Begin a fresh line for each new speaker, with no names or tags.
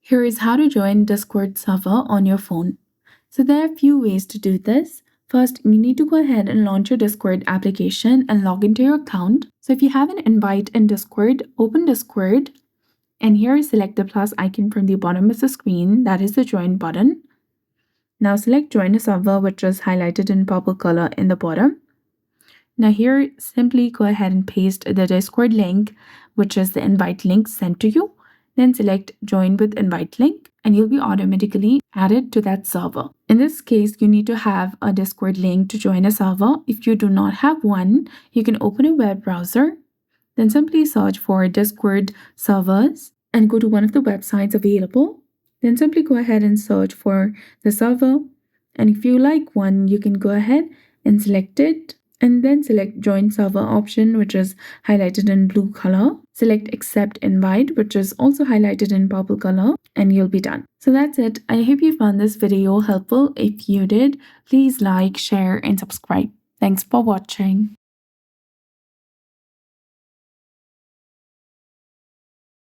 Here is how to join Discord server on your phone. So there are a few ways to do this. First, you need to go ahead and launch your Discord application and log into your account. So if you have an invite in Discord, open Discord, and here select the plus icon from the bottom of the screen, that is the join button. Now select join a server, which is highlighted in purple color in the bottom. Now here, simply go ahead and paste the Discord link, which is the invite link sent to you. Then select join with invite link and you'll be automatically added to that server. In this case, you need to have a Discord link to join a server. If you do not have one, you can open a web browser, then simply search for Discord servers and go to one of the websites available. Then simply go ahead and search for the server. And if you like one, you can go ahead and select it. And then select join server option, which is highlighted in blue color. Select accept invite, which is also highlighted in purple color, and you'll be done. So that's it. I hope you found this video helpful. If you did, please like, share, and subscribe. Thanks for watching.